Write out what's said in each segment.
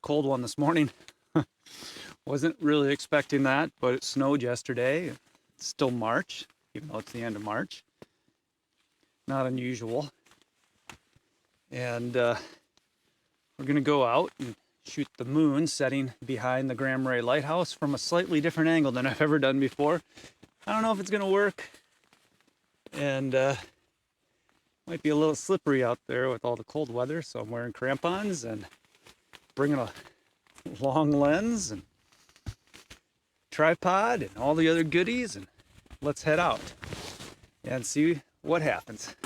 cold one this morning. Wasn't really expecting that, but it snowed yesterday. It's still March, even though it's the end of March. Not unusual. And we're gonna go out and shoot the moon setting behind the Graham Ray Lighthouse from a slightly different angle than I've ever done before. I don't know if it's gonna work, and might be a little slippery out there with all the cold weather, so I'm wearing crampons and bringing a long lens and tripod and all the other goodies, and let's head out and see what happens.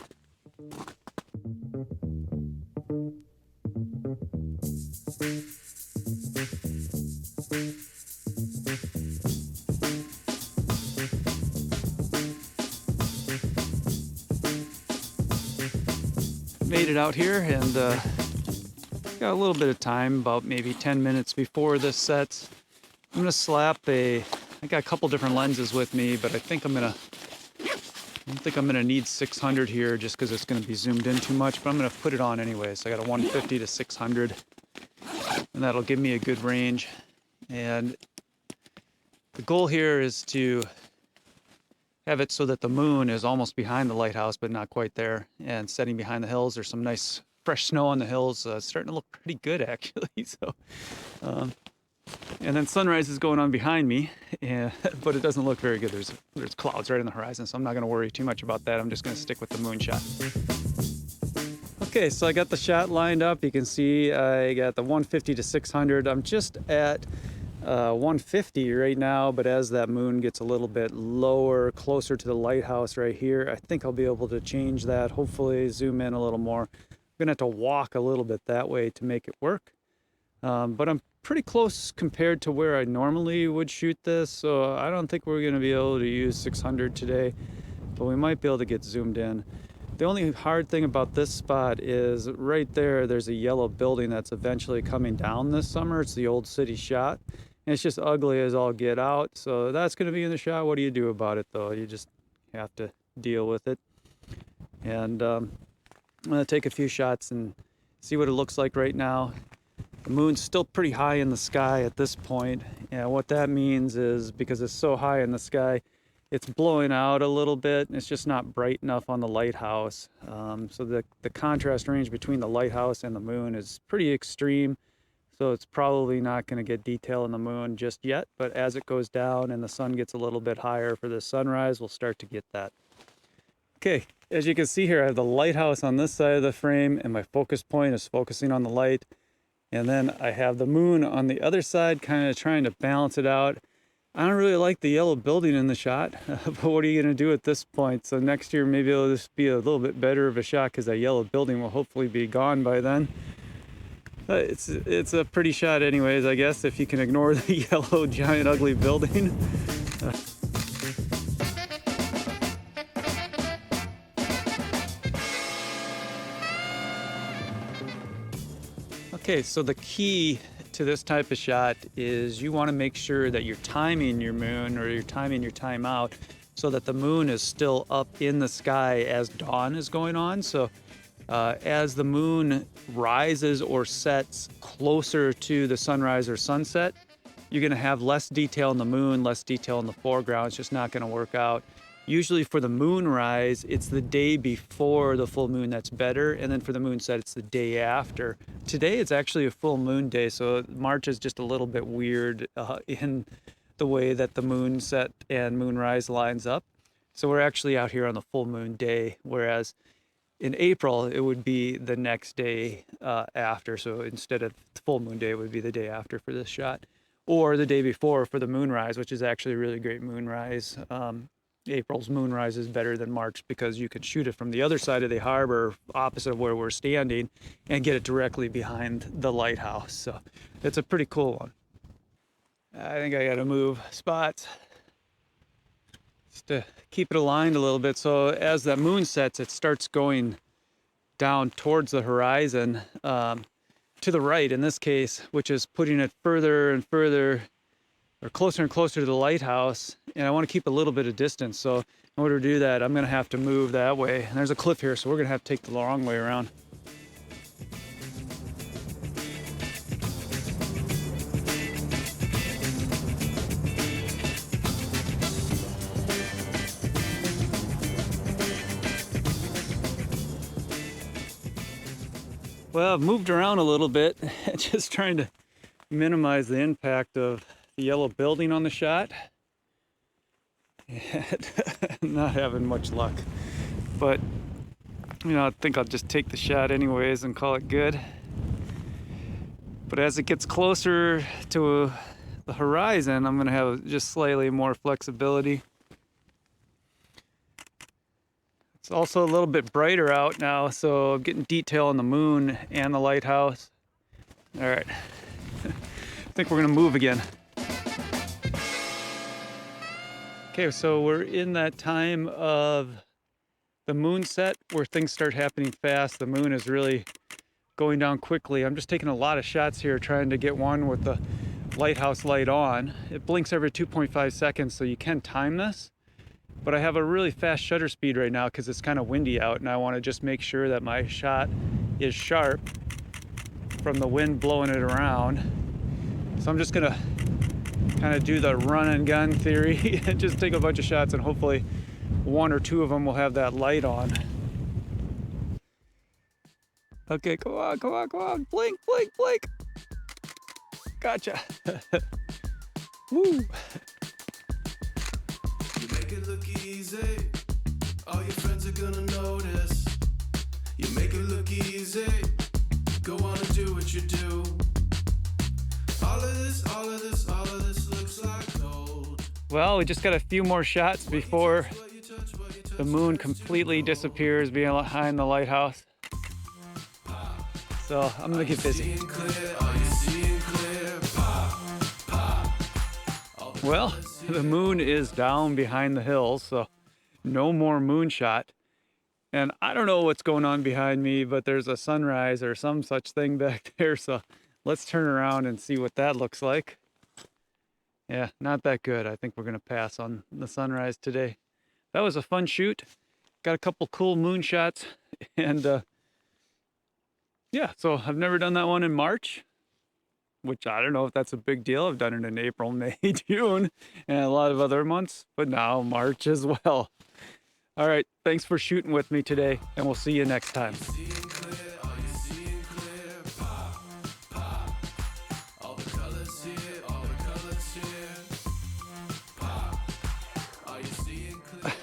Made it out here and got a little bit of time, about maybe 10 minutes before this sets. I'm gonna slap I got a couple different lenses with me, but I don't think I'm gonna need 600 here just because it's gonna be zoomed in too much, but I'm gonna put it on anyway. So I got a 150 to 600, and that'll give me a good range. And the goal here is to have it so that the moon is almost behind the lighthouse, but not quite there, and setting behind the hills. There's some nice fresh snow on the hills. It's starting to look pretty good, actually. So, and then sunrise is going on behind me, but it doesn't look very good. There's clouds right on the horizon, so I'm not going to worry too much about that. I'm just going to stick with the moon shot. Okay, so I got the shot lined up. You can see I got the 150 to 600. I'm just at 150 right now, but as that moon gets a little bit lower, closer to the lighthouse right here, I think I'll be able to change that, hopefully zoom in a little more. I'm gonna have to walk a little bit that way to make it work, but I'm pretty close compared to where I normally would shoot this, so I don't think we're gonna be able to use 600 today, but we might be able to get zoomed in. The only hard thing about this spot is right there, there's a yellow building that's eventually coming down this summer. It's the old city shot. And it's just ugly as all get out. So that's going to be in the shot. What do you do about it, though? You just have to deal with it. And I'm going to take a few shots and see what it looks like right now. The moon's still pretty high in the sky at this point. And what that means is because it's so high in the sky, it's blowing out a little bit, and it's just not bright enough on the lighthouse. So the contrast range between the lighthouse and the moon is pretty extreme. So it's probably not going to get detail in the moon just yet, but as it goes down and the sun gets a little bit higher for the sunrise, we'll start to get that. Okay, as you can see here, I have the lighthouse on this side of the frame, and my focus point is focusing on the light. And then I have the moon on the other side, kind of trying to balance it out. I don't really like the yellow building in the shot, but what are you going to do at this point? So next year, maybe it'll just be a little bit better of a shot because that yellow building will hopefully be gone by then. It's a pretty shot anyways, I guess, if you can ignore the yellow, giant, ugly building. Okay, so the key to this type of shot is you want to make sure that you're timing your moon, or you're timing your time out, so that the moon is still up in the sky as dawn is going on. So as the moon rises or sets closer to the sunrise or sunset, you're going to have less detail in the moon, less detail in the foreground. It's just not going to work out. Usually for the moonrise, it's the day before the full moon that's better, and then for the moon set, it's the day after. Today, it's actually a full moon day, so March is just a little bit weird in the way that the moon set and moonrise lines up. So we're actually out here on the full moon day, whereas in April, it would be the next day after. So instead of the full moon day, it would be the day after for this shot, or the day before for the moonrise, which is actually a really great moonrise. April's moonrise is better than March because you can shoot it from the other side of the harbor, opposite of where we're standing, and get it directly behind the lighthouse. So it's a pretty cool one. I think I got to move spots just to keep it aligned a little bit. So as that moon sets, it starts going down towards the horizon, to the right in this case, which is putting it further and further, or closer and closer to the lighthouse, and I want to keep a little bit of distance. So in order to do that, I'm going to have to move that way. And there's a cliff here, so we're going to have to take the long way around. Well, I've moved around a little bit, just trying to minimize the impact of the yellow building on the shot. And not having much luck. But, I think I'll just take the shot anyways and call it good. But as it gets closer to the horizon, I'm gonna have just slightly more flexibility. It's also a little bit brighter out now, so I'm getting detail on the moon and the lighthouse. All right, I think we're gonna move again. Okay, so we're in that time of the moon set where things start happening fast. The moon is really going down quickly. I'm just taking a lot of shots here, trying to get one with the lighthouse light on. It blinks every 2.5 seconds, so you can time this. But I have a really fast shutter speed right now because it's kind of windy out, and I want to just make sure that my shot is sharp from the wind blowing it around. So I'm just gonna kind of do the run and gun theory and just take a bunch of shots, and hopefully one or two of them will have that light on. Okay, come on, come on, come on. Blink, blink, blink. Gotcha. Woo. You make it look easy. All your friends are gonna notice. You make it look easy. Go on and do what you do. All of this, all of this, all of this looks like gold. Well, we just got a few more shots before the moon completely disappears behind the lighthouse. So I'm gonna get busy. Well, the moon is down behind the hills, so no more moonshot. And I don't know what's going on behind me, but there's a sunrise or some such thing back there. So let's turn around and see what that looks like. Yeah, not that good. I think we're gonna pass on the sunrise today. That was a fun shoot. Got a couple cool moonshots, and yeah, so I've never done that one in March, which I don't know if that's a big deal. I've done it in April, May, June, and a lot of other months, but now March as well. All right, thanks for shooting with me today, and we'll see you next time.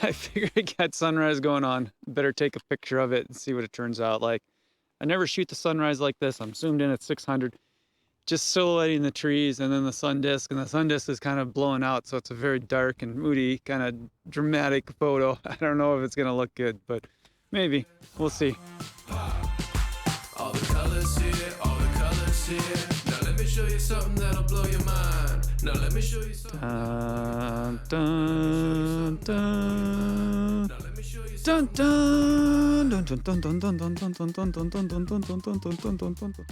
I figured I got sunrise going on. Better take a picture of it and see what it turns out like. I never shoot the sunrise like this. I'm zoomed in at 600, just silhouetting the trees and then the sun disk, and the sun disk is kind of blowing out, so it's a very dark and moody, kind of dramatic photo. I don't know if it's gonna look good, but maybe. We'll see. All the colors here, all the colors here. Now let me show you something that'll blow your mind. Now let me show you something. Dun, dun, dun. Dun dun dun dun dun dun dun dun dun dun dun dun dun dun dun dun dun dun dun.